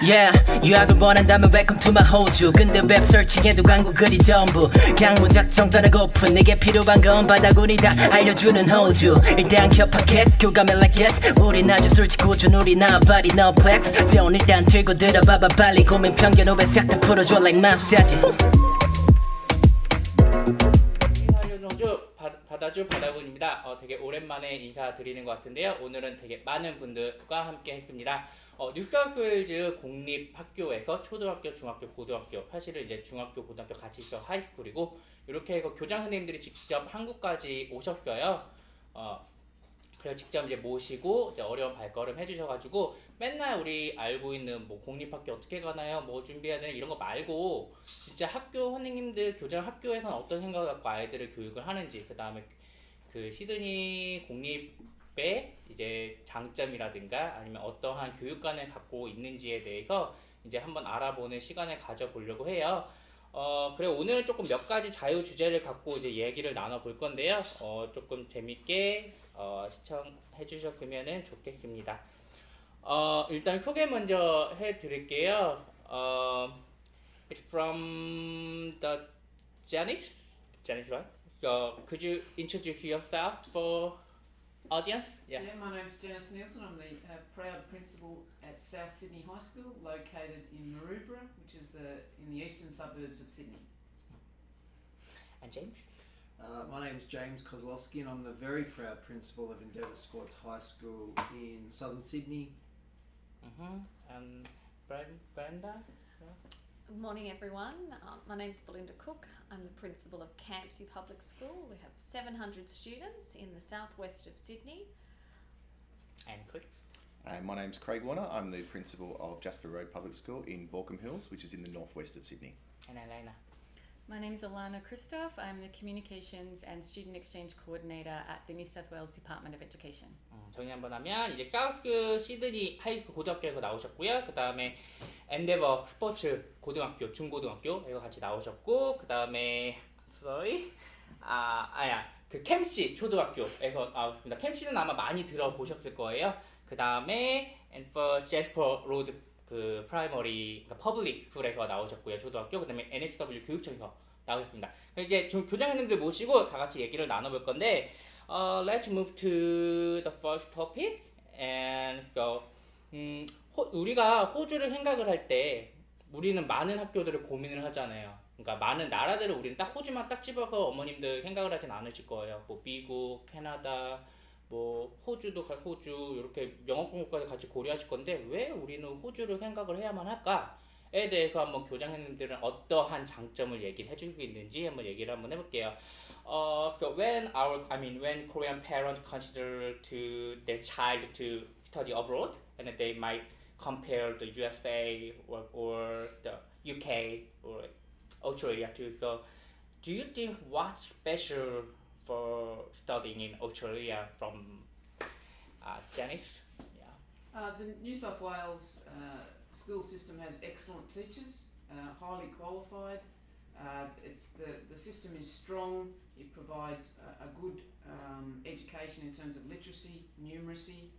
Yeah, 유학을 원한다면 welcome to my 호주. 근데 웹 서칭에도 광고 글이 전부 강무작정 떠나고픈 내게 필요한 건 바다군이다 알려주는 호주. 일단 켜파켓 교감을 like yes. 우린 아주 솔직고준 우린 nobody no flex. 돈 일단 들고 들어봐봐 빨리 고민 편견 오해 싹 다 풀어줘 like 마사지. 바다주 바다군입니다. 되게 오랜만에 인사드리는 것 같은데요. 오늘은 되게 많은 분들과 함께 했습니다. 뉴사우스웨일즈 공립학교에서 초등학교, 중학교, 고등학교, 사실은 이제 중학교, 고등학교 같이 있어 하이스쿨이고 이렇게 해서 교장선생님들이 직접 한국까지 오셨어요. 그래서 직접 이제 모시고 이제 어려운 발걸음 해주셔가지고 맨날 우리 알고 있는 뭐 공립학교 어떻게 가나요? 뭐 준비해야 되나 이런 거 말고 진짜 학교 선생님들, 교장 학교에서는 어떤 생각을 갖고 아이들을 교육을 하는지 그 다음에 그 시드니 공립의 이제 장점이라든가 아니면 어떠한 교육관을 갖고 있는지에 대해서 이제 한번 알아보는 시간을 가져보려고 해요. 그래 오늘은 조금 몇 가지 자유 주제를 갖고 이제 얘기를 나눠볼 건데요. 조금 재밌게 시청해 주셨으면 좋겠습니다. 일단 소개 먼저 해드릴게요. It's from the Janice, right? Could you introduce yourself for audience? Yeah, my name's Janice Nielsen. I'm the proud principal at South Sydney High School, located in Maroubra, which is in the eastern suburbs of Sydney. And James? My name's James Kozlowski and I'm the very proud principal of Endeavour Sports High School in southern Sydney. And Brenda? Good morning everyone. My name's Belinda Cook. I'm the principal of Campsie Public School. We have 700 students in the southwest of Sydney. And Chris? My name's Craig Warner. I'm the principal of Jasper Road Public School in Borkham Hills, which is in the northwest of Sydney. And Elena? My name is Alana Christoph. I'm the Communications and Student Exchange Coordinator at the New South Wales Department of Education. 정리 한번 하면 이제 사우스 시드니 하이스쿨 고등학교에서 나오셨고요. 그 다음에 엔데버 스포츠 고등학교, 중고등학교에서 같이 나오셨고 그 다음에 그 캠시 초등학교에서 나오셨습니다. 캠시는 아마 많이 들어보셨을 거예요. 그 다음에 for Jasper Road 그 프라이머리 퍼블릭 스쿨에서 나오셨고요. 초등학교. 그 다음에 NSW주 교육청에서 나오셨습니다. 이제 좀 교장선생님들 모시고 다 같이 얘기를 나눠볼 건데 let's move to the first topic. And so 우리가 호주를 생각을 할 때 우리는 많은 학교들을 고민을 하잖아요. 그러니까 많은 나라들을 우리는 딱 호주만 딱 집어서 어머님들 생각을 하진 않으실 거예요. 뭐 미국, 캐나다, 뭐 호주도 호주 이렇게 영어 공부까지 같이 고려하실 건데 왜 우리는 호주를 생각을 해야만 할까에 대해서 한번 교장선생님들은 어떠한 장점을 얘기를 해주고 있는지 한번 얘기를 한번 해볼게요. So when Korean parents consider to their child to study abroad and they might compare the USA or the UK or Australia too. So do you think what's special for studying in Australia from Janice? Yeah. The New South Wales school system has excellent teachers, highly qualified. The system is strong. It provides a good education in terms of literacy, numeracy,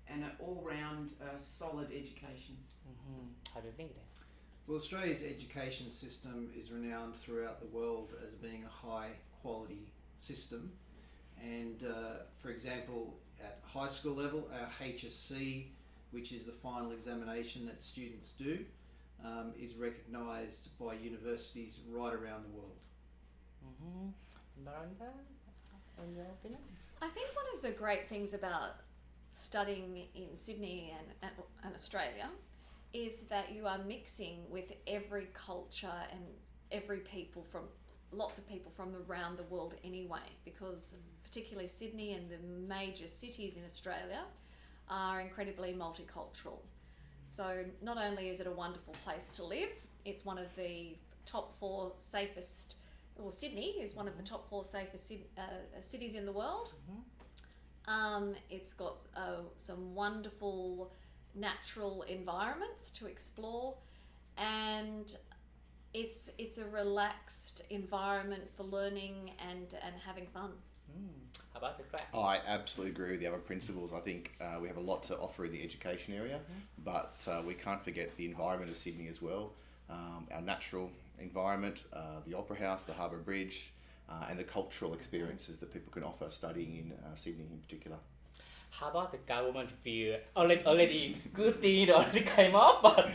and an all-round solid education. How do you think that? Well, Australia's education system is renowned throughout the world as being a high quality system, and for example at high school level our HSC, which is the final examination that students do, is recognised by universities right around the world. Miranda, in your opinion? I think one of the great things about studying in Sydney and Australia is that you are mixing with every culture and every people from lots of people from around the world anyway, because particularly Sydney and the major cities in Australia are incredibly multicultural. So not only is it a wonderful place to live, it's one of the top 4 safest, or Sydney is one of the top 4 safest cities in the world. It's got some wonderful natural environments to explore, and it's a relaxed environment for learning and having fun. How about the Craig? I absolutely agree with the other principals. I think we have a lot to offer in the education area, but we can't forget the environment of Sydney as well. Our natural environment, the Opera House, the Harbour Bridge, and the cultural experiences that people can offer studying in Sydney in particular. How about the government view? Already good thing already came up, but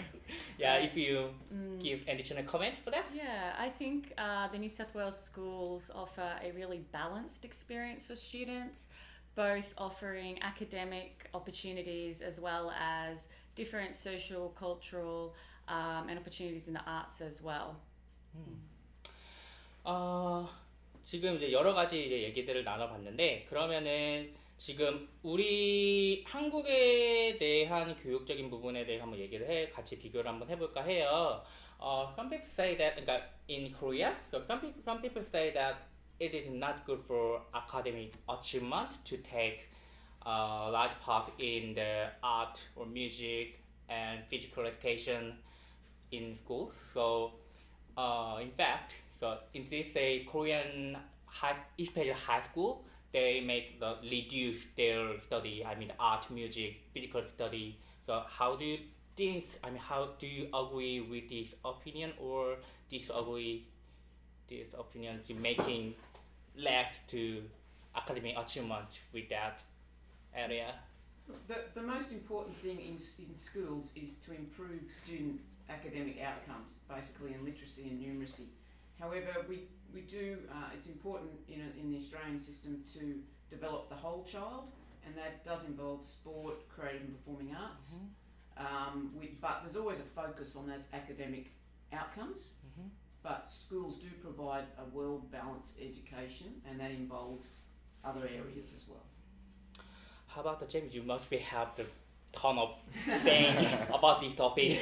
yeah, if you give additional comment for that. Yeah, I think the New South Wales schools offer a really balanced experience for students, both offering academic opportunities as well as different social, cultural and opportunities in the arts as well. 지금 이제 여러 가지 이제 얘기들을 나눠봤는데 그러면은 지금 우리 한국에 대한 교육적인 부분에 대해 한번 얘기를 같이 비교를 한번 해볼까 해요. Some people say that 그러니까 in Korea, so some people say that it is not good for academic achievement to take a large part in the art or music and physical education in school. So in fact, so in this Korean especially high school, they make reduce their study. I mean, art, music, physical study. So how do you think? I mean, how do you agree with this opinion or disagree this opinion to making less to academic achievement with that area? The most important thing in schools is to improve student academic outcomes, basically in literacy and numeracy. However, we do, it's important in the Australian system to develop the whole child, and that does involve sport, creative and performing arts. But there's always a focus on those academic outcomes, but schools do provide a well-balanced education, and that involves other areas as well. How about the James? You must have a ton of things about this topic.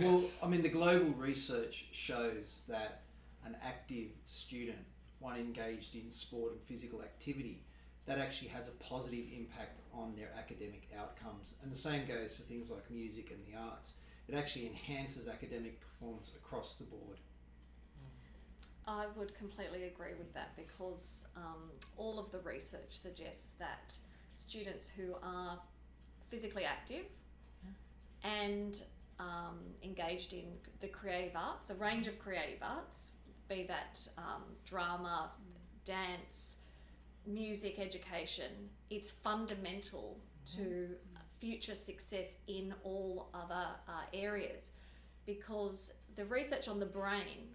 Well, I mean, the global research shows that an active student, one engaged in sport and physical activity, that actually has a positive impact on their academic outcomes. And the same goes for things like music and the arts. It actually enhances academic performance across the board. I would completely agree with that because all of the research suggests that students who are physically active and engaged in the creative arts, a range of creative arts, be that drama, dance, music education, it's fundamental to future success in all other areas, because the research on the brain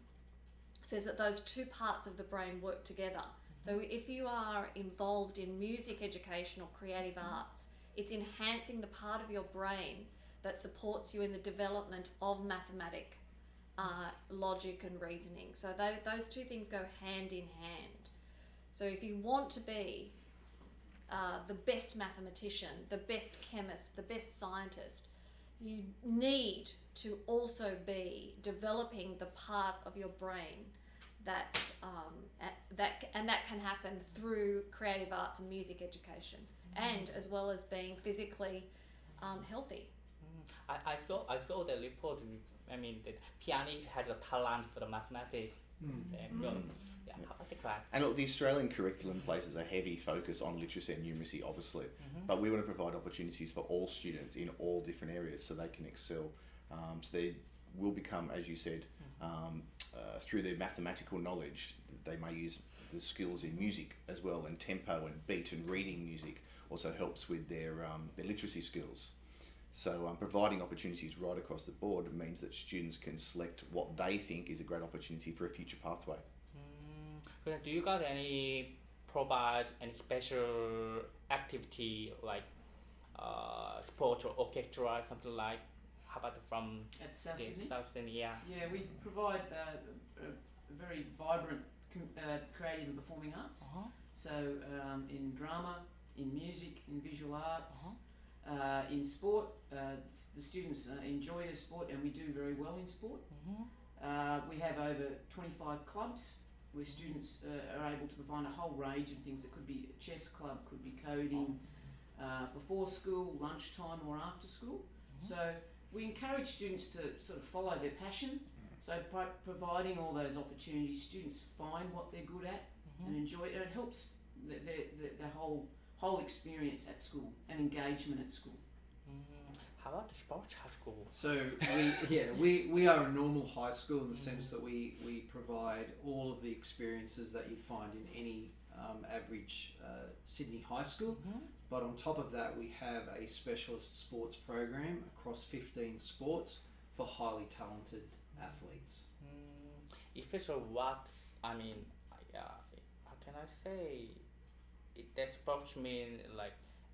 says that those two parts of the brain work together. So if you are involved in music education or creative arts, it's enhancing the part of your brain that supports you in the development of mathematics, logic and reasoning. So those two things go hand in hand. So if you want to be the best mathematician, the best chemist, the best scientist, you need to also be developing the part of your brain that can happen through creative arts and music education, and as well as being physically healthy. I saw the report. I mean, the pianist has a talent for the mathematics. Yeah, how about the Craig? And look, the Australian curriculum places a heavy focus on literacy and numeracy, obviously, but we want to provide opportunities for all students in all different areas so they can excel. So they will become, as you said, through their mathematical knowledge, they may use the skills in music as well, and tempo and beat and reading music also helps with their literacy skills. So providing opportunities right across the board means that students can select what they think is a great opportunity for a future pathway. Do you got provide any special activity like sport or orchestra, something like? How about from At South Sydney? South Sydney, yeah. Yeah, we provide a very vibrant creative and performing arts. So in drama, in music, in visual arts, in sport, the students enjoy their sport, and we do very well in sport. We have over 25 clubs where students are able to provide a whole range of things. It could be a chess club, could be coding, before school, lunchtime or after school. So we encourage students to sort of follow their passion. So providing all those opportunities, students find what they're good at and enjoy it. And it helps the whole experience at school and engagement at school. How about the sports high school? So we are a normal high school in the sense that we provide all of the experiences that you'd find in any average Sydney high school. But on top of that, we have a specialist sports program across 15 sports for highly talented athletes. Especially what, I mean, how can I say? That sports mean like,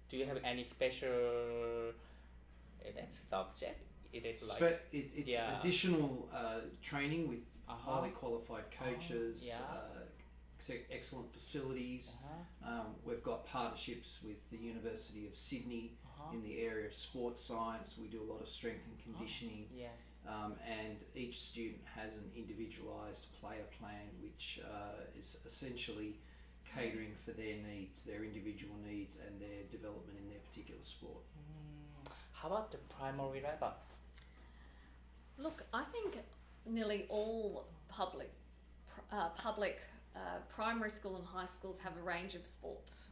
do you have any special that subject? It is like It's additional training with highly qualified coaches, excellent facilities. We've got partnerships with the University of Sydney in the area of sports science. We do a lot of strength and conditioning. And each student has an individualised player plan, which is essentially catering for their needs, their individual needs, and their development in their particular sport. How about the primary level? Look, I think nearly all public primary school and high schools have a range of sports.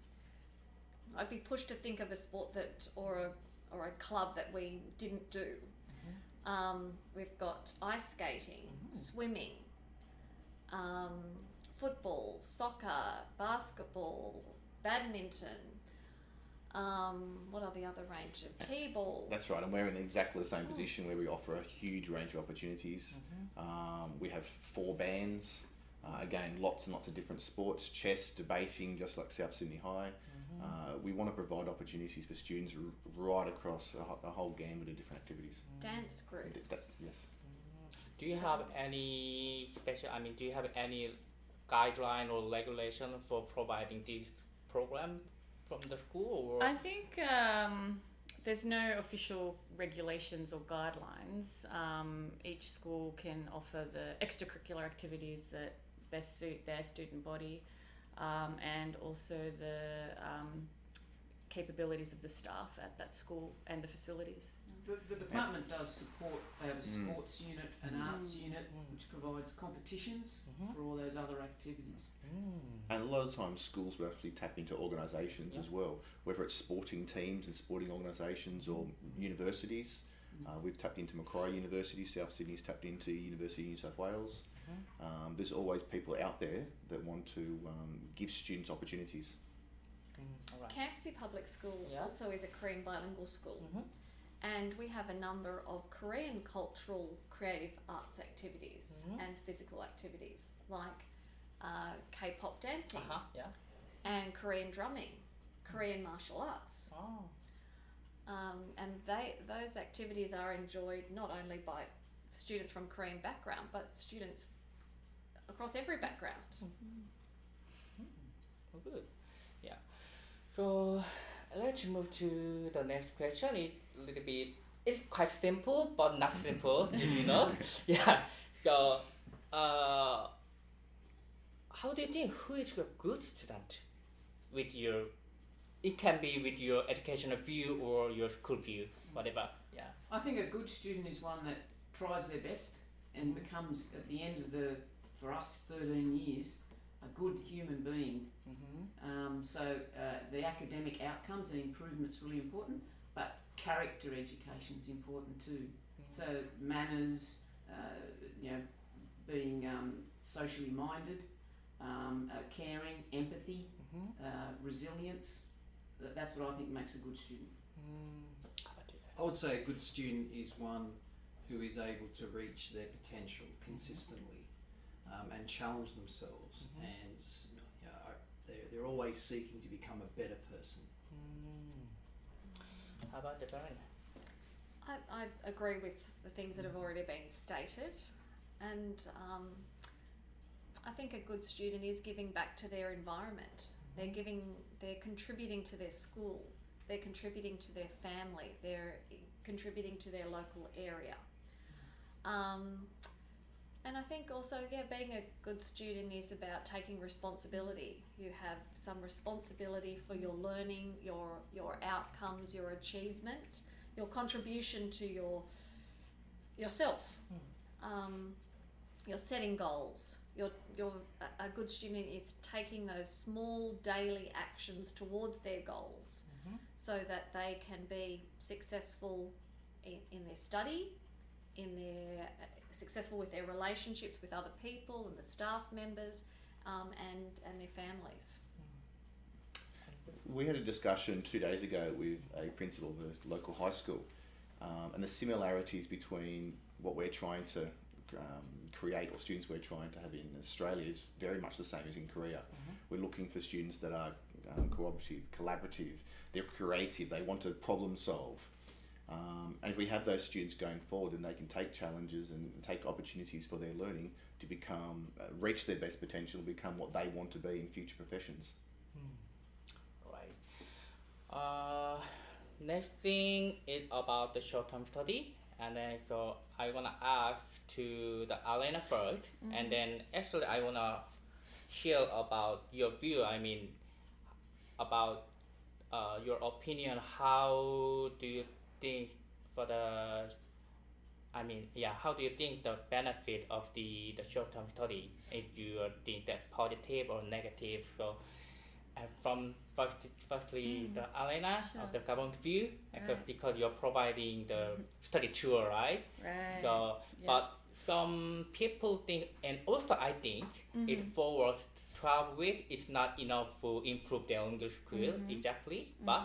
I'd be pushed to think of a sport that or a club that we didn't do. We've got ice skating, swimming, football, soccer, basketball, badminton. What are the other range of T-ball? That's right, and we're in exactly the same position where we offer a huge range of opportunities. We have 4 bands, again, lots and lots of different sports, chess, debating, just like South Sydney High. We want to provide opportunities for students right across a whole gamut of different activities. Dance groups. Yes. Do you have any special, I mean, do you have any guideline or regulation for providing this program from the school? Or? I think there's no official regulations or guidelines. Each school can offer the extracurricular activities that best suit their student body, and also the capabilities of the staff at that school and the facilities. The department does support. They have a sports unit, an arts unit, which provides competitions for all those other activities. And a lot of times schools will actually tap into organisations as well, whether it's sporting teams and sporting organisations or universities. We've tapped into Macquarie University, South Sydney's tapped into University of New South Wales. There's always people out there that want to give students opportunities. Right. Campsie Public School also is a Korean bilingual school. And we have a number of Korean cultural creative arts activities and physical activities like K-pop dancing and Korean drumming, Korean martial arts. And those activities are enjoyed not only by students from Korean background, but students across every background. Oh, good. Yeah. So let's move to the next question. It's quite simple, but not simple, you know. Yeah. So, how do you think who is a good student? With your, it can be with your educational view or your school view, whatever. Yeah. I think a good student is one that tries their best and becomes, at the end of for us, 13 years, a good human being. So the academic outcomes and improvements really important, but character education is important too. So manners, being socially minded, caring, empathy, resilience. That's what I think makes a good student. I would say a good student is one who is able to reach their potential consistently and challenge themselves, and they're always seeking to become a better person. How about the parent? I agree with the things that have already been stated, and I think a good student is giving back to their environment. They're contributing to their school, they're contributing to their family, they're contributing to their local area. And I think also, being a good student is about taking responsibility. You have some responsibility for your learning, your outcomes, your achievement, your contribution to yourself. you're setting goals. A good student is taking those small daily actions towards their goals so that they can be successful in their study, successful with their relationships with other people and the staff members and their families. We had a discussion 2 days ago with a principal of a local high school, and the similarities between what we're trying to create, or students we're trying to have in Australia, is very much the same as in Korea. We're looking for students that are cooperative, collaborative, they're creative, they want to problem solve. And if we have those students going forward, then they can take challenges and take opportunities for their learning to become, reach their best potential, become what they want to be in future professions. Right. Next thing is about the short-term study, and then so I wanna ask to the Alena first, and then actually I wanna hear about your view. I mean, about your opinion. How do you think for the? I mean, yeah. How do you think the benefit of the short-term study? If you think that positive or negative, so. And from firstly the Alena of the government view, because you're providing the study tour, right? Right. So, but some people think, and also I think, it forwards 12 weeks is not enough to improve their English skill exactly. But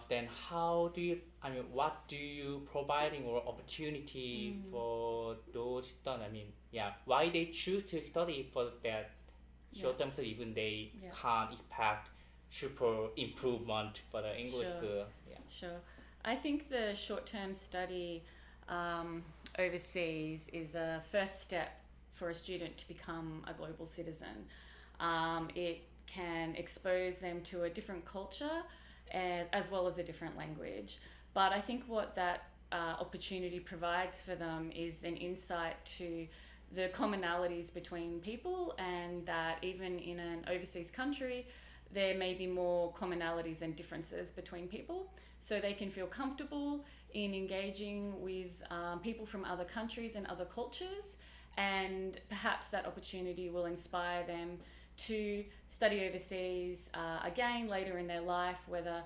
then how do you? I mean, what do you providing or opportunity for those students? I mean, yeah, why they choose to study for that? Short-term study, even they can't expect super improvement for the English skill. Yeah. Sure. I think the short-term study overseas is a first step for a student to become a global citizen. It can expose them to a different culture as well as a different language. But I think what that opportunity provides for them is an insight to the commonalities between people, and that even in an overseas country, there may be more commonalities than differences between people. So they can feel comfortable in engaging with people from other countries and other cultures, and perhaps that opportunity will inspire them to study overseas again later in their life, whether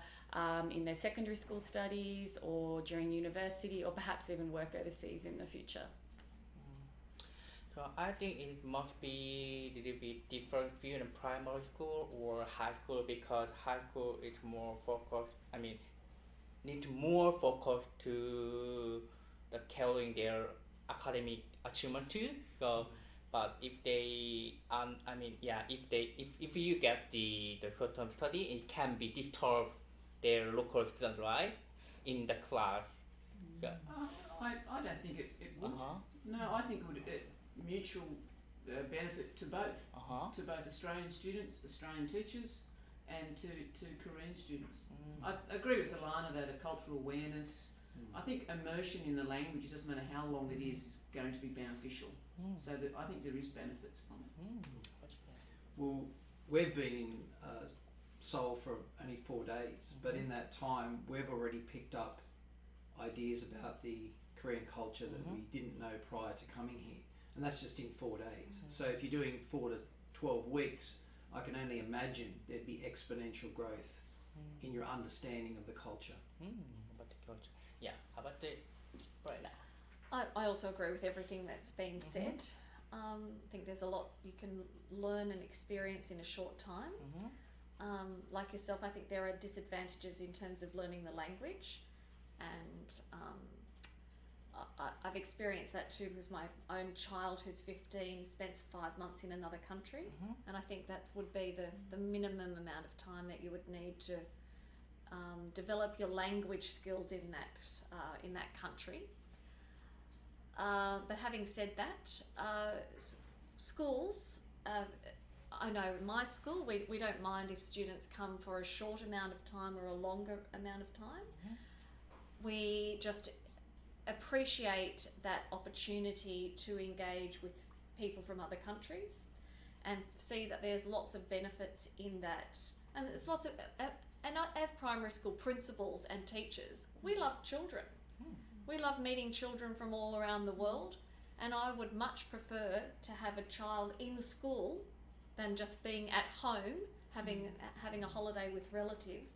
in their secondary school studies or during university, or perhaps even work overseas in the future. So I think it must be a little bit different view in primary school or high school, because high school is more focused. I mean, need more focus to the carrying their academic achievement too. So, but if they, I mean, yeah, if you get the short-term study, it can be disturb their local students, right, in the class. Yeah. I don't think it would. No, I think it would. Mutual benefit to both Australian students, Australian teachers, and to Korean students. I agree with Alana that a cultural awareness, I think immersion in the language, it doesn't matter how long it is going to be beneficial. So that I think there is benefits from it. Well, we've been in Seoul for only 4 days, but in that time we've already picked up ideas about the Korean culture that we didn't know prior to coming here. And that's just in 4 days. So if you're doing 4 to 12 weeks, I can only imagine there'd be exponential growth in your understanding of the culture. About the culture. Yeah. How about the Brenda? I also agree with everything that's been said. I think there's a lot you can learn and experience in a short time. Like yourself, I think there are disadvantages in terms of learning the language, and I've experienced that too, because my own child, who's 15, spent 5 months in another country, and I think that would be the minimum amount of time that you would need to develop your language skills in that country. But having said that, schools, I know in my school we don't mind if students come for a short amount of time or a longer amount of time. We just appreciate that opportunity to engage with people from other countries and see that there's lots of benefits in that, and there's lots of and as primary school principals and teachers, we love children. We love meeting children from all around the world, And I would much prefer to have a child in school than just being at home, having a holiday with relatives,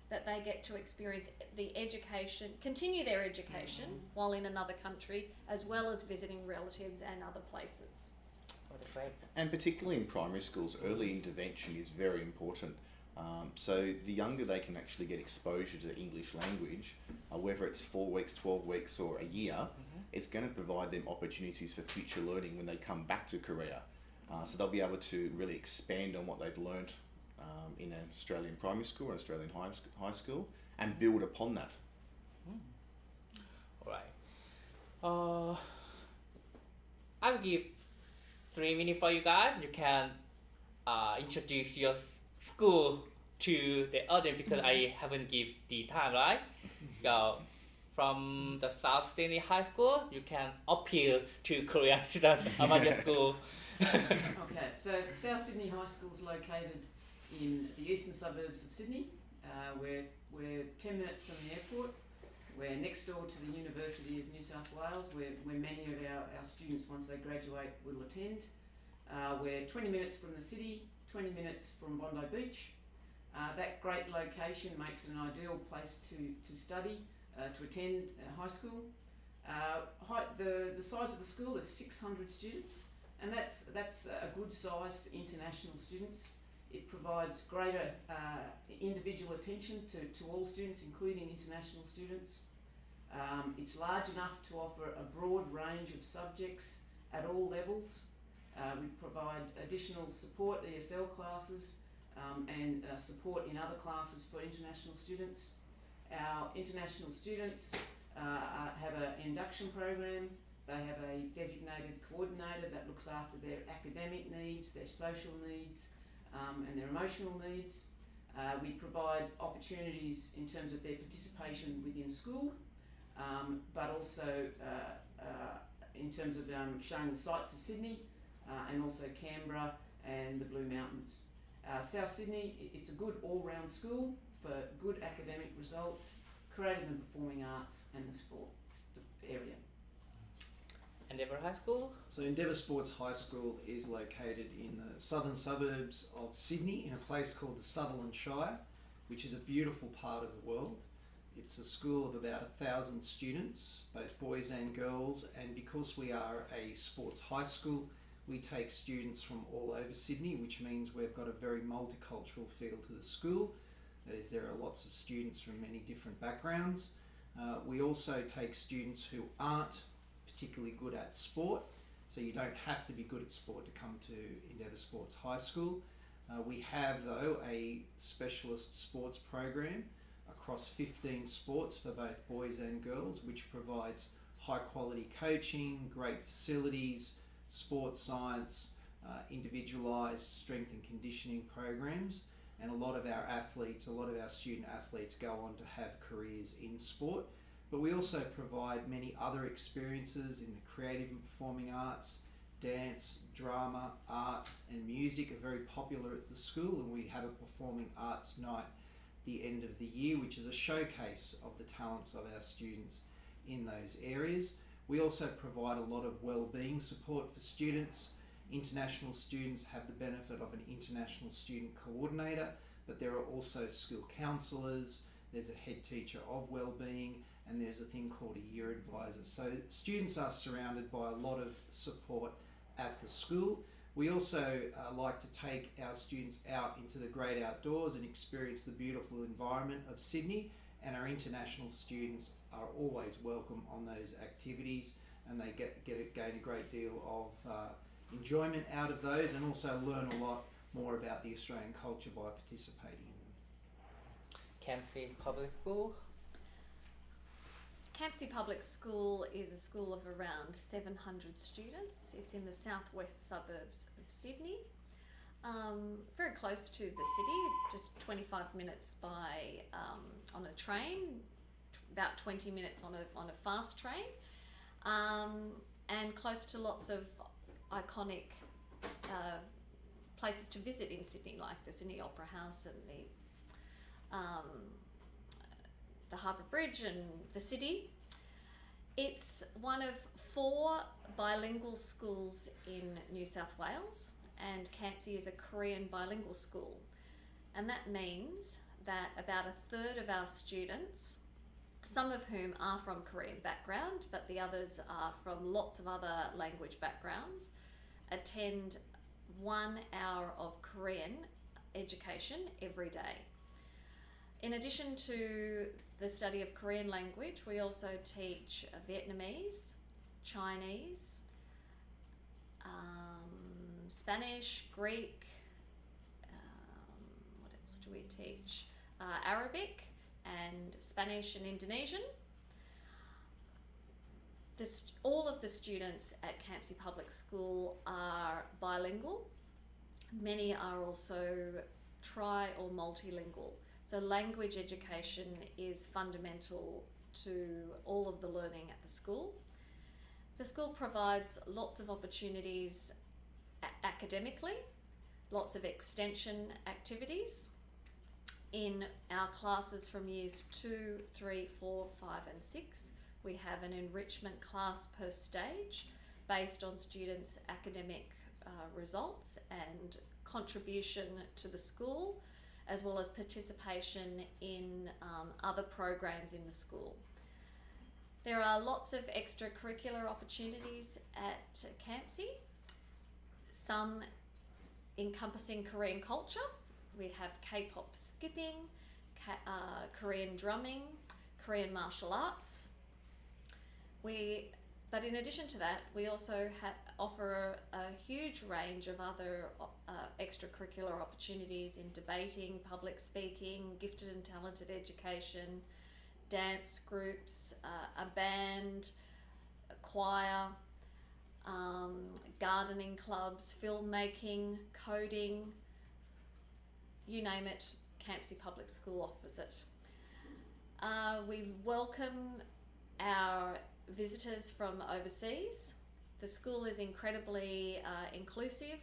that they get to experience the education, continue their education while in another country, as well as visiting relatives and other places. What a great. And particularly in primary schools, early intervention is very important. So the younger they can actually get exposure to the English language, whether it's 4 weeks, 12 weeks or a year, it's going to provide them opportunities for future learning when they come back to Korea. So they'll be able to really expand on what they've learned in an Australian primary school or Australian high school and build upon that. Alright. I will give 3 minutes for you guys. You can introduce your school to the audience because I haven't give the time, right? So from the South Sydney High School, you can appeal to Korean students about your school. Okay, so South Sydney High School is located in the eastern suburbs of Sydney. We're 10 minutes from the airport. We're next door to the University of New South Wales, where many of our students, once they graduate, will attend. We're 20 minutes from the city, 20 minutes from Bondi Beach. That great location makes it an ideal place to study, to attend high school. The size of the school is 600 students, and that's a good size for international students. It provides greater individual attention to all students, including international students. It's large enough to offer a broad range of subjects at all levels. We provide additional support, ESL classes, and support in other classes for international students. Our international students have an induction program. They have a designated coordinator that looks after their academic needs, their social needs, and their emotional needs. We provide opportunities in terms of their participation within school, but also in terms of showing the sights of Sydney, and also Canberra and the Blue Mountains. South Sydney, it's a good all-round school for good academic results, creative and performing arts, and the sports area. Endeavour High School? So Endeavour Sports High School is located in the southern suburbs of Sydney in a place called the Sutherland Shire, which is a beautiful part of the world. It's a school of about 1,000 students, both boys and girls, and because we are a sports high school, we take students from all over Sydney, which means we've got a very multicultural feel to the school. That is, there are lots of students from many different backgrounds. We also take students who aren't particularly good at sport, so you don't have to be good at sport to come to Endeavour Sports High School. We have, though, a specialist sports program across 15 sports for both boys and girls, which provides high quality coaching, great facilities, sports science, individualised strength and conditioning programs, and a lot of our student athletes go on to have careers in sport. But we also provide many other experiences in the creative and performing arts. Dance, drama, art and music are very popular at the school, and we have a performing arts night at the end of the year, which is a showcase of the talents of our students in those areas. We also provide a lot of wellbeing support for students. International students have the benefit of an international student coordinator, but there are also school counsellors, there's a head teacher of wellbeing, and there's a thing called a year advisor. So students are surrounded by a lot of support at the school. We also like to take our students out into the great outdoors and experience the beautiful environment of Sydney, and our international students are always welcome on those activities, and they gain a great deal of enjoyment out of those, and also learn a lot more about the Australian culture by participating in them. Canteen Public School? Campsie Public School is a school of around 700 students. It's in the southwest suburbs of Sydney, very close to the city, just 25 minutes by on a train, about 20 minutes on a fast train, and close to lots of iconic places to visit in Sydney, like the Sydney Opera House and the Harbour Bridge and the city. It's one of 4 bilingual schools in New South Wales, and Campsie is a Korean bilingual school. And that means that about a third of our students, some of whom are from Korean background, but the others are from lots of other language backgrounds, attend 1 hour of Korean education every day. In addition to the study of Korean language, we also teach Vietnamese, Chinese, Spanish, Greek, what else do we teach? Arabic and Spanish and Indonesian. All of the students at Campsie Public School are bilingual. Many are also tri or multilingual. So language education is fundamental to all of the learning at the school. The school provides lots of opportunities academically, lots of extension activities. In our classes from years 2, 3, 4, 5 and 6, we have an enrichment class per stage based on students' academic results and contribution to the school, as well as participation in other programs in the school. There are lots of extracurricular opportunities at Campsie, some encompassing Korean culture. We have K-pop skipping, Korean drumming, Korean martial arts. But in addition to that, we also offer a huge range of other extracurricular opportunities in debating, public speaking, gifted and talented education, dance groups, a band, a choir, gardening clubs, filmmaking, coding, you name it, Campsie Public School offers it. We welcome our visitors from overseas. The school is incredibly inclusive.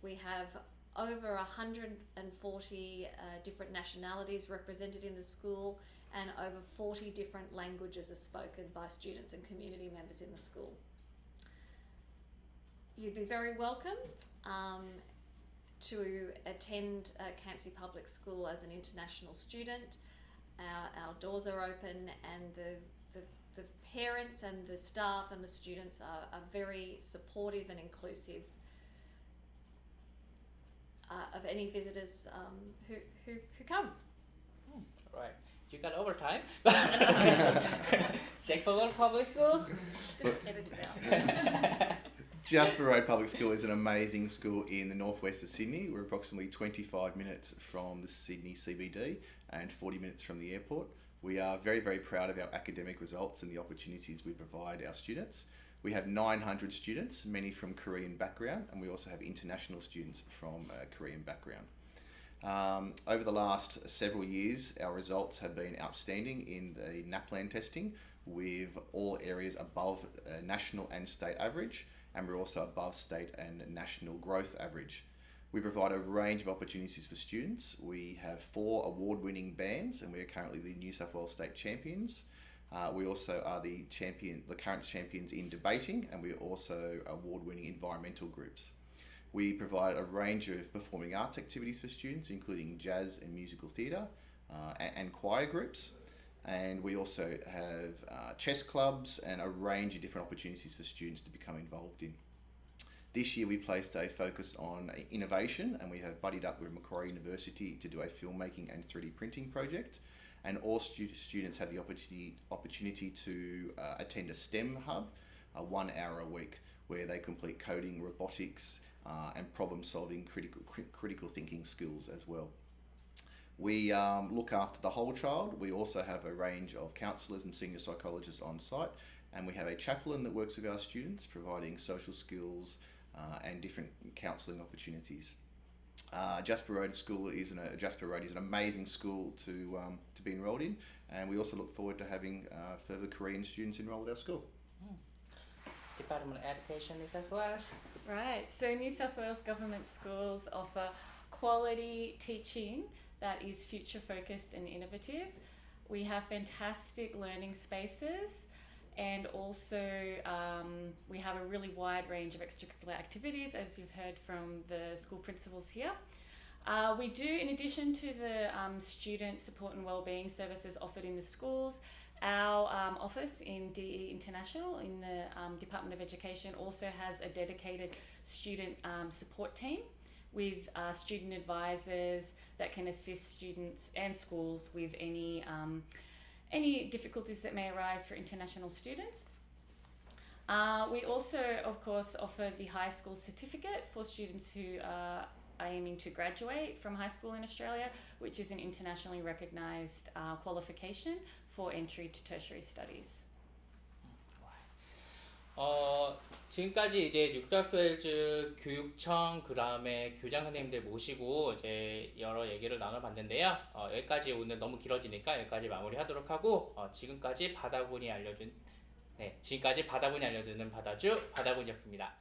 We have over 140 different nationalities represented in the school, and over 40 different languages are spoken by students and community members in the school. You'd be very welcome to attend Campsie Public School as an international student. Our doors are open, and the parents and the staff and the students are very supportive and inclusive of any visitors who come. Right. You got overtime. Check for World Public School. Just edit it out. Jasper Road Public School is an amazing school in the northwest of Sydney. We're approximately 25 minutes from the Sydney CBD and 40 minutes from the airport. We are very, very proud of our academic results and the opportunities we provide our students. We have 900 students, many from Korean background, and we also have international students from Korean background. Over the last several years, our results have been outstanding in the NAPLAN testing, with all areas above national and state average, and we're also above state and national growth average. We provide a range of opportunities for students. We have 4 award-winning bands, and we are currently the New South Wales State Champions. We also are the current champions in debating, and we are also award-winning environmental groups. We provide a range of performing arts activities for students, including jazz and musical theatre and choir groups. And we also have chess clubs and a range of different opportunities for students to become involved in. This year we placed a focus on innovation, and we have buddied up with Macquarie University to do a filmmaking and 3D printing project. And all students have the opportunity to attend a STEM hub, 1 hour a week, where they complete coding, robotics, and problem solving, critical thinking skills as well. We look after the whole child. We also have a range of counsellors and senior psychologists on site, and we have a chaplain that works with our students, providing social skills and different counselling opportunities. Jasper Road is an amazing school to be enrolled in, and we also look forward to having further Korean students enrolled at our school. Department of Education New South Wales. Right, so New South Wales government schools offer quality teaching that is future focused and innovative. We have fantastic learning spaces and also we have a really wide range of extracurricular activities, as you've heard from the school principals here. We do, in addition to the student support and wellbeing services offered in the schools, our office in DE International in the Department of Education also has a dedicated student support team with student advisors that can assist students and schools with any difficulties that may arise for international students. We also, of course, offer the high school certificate for students who are aiming to graduate from high school in Australia, which is an internationally recognised qualification for entry to tertiary studies. 지금까지 이제 뉴사우스웨일즈 교육청 그다음에 교장 선생님들 모시고 이제 여러 얘기를 나눠봤는데요. 여기까지 오늘 너무 길어지니까 여기까지 마무리하도록 하고 지금까지 바다군이 알려주는 바다주 바다군이었습니다.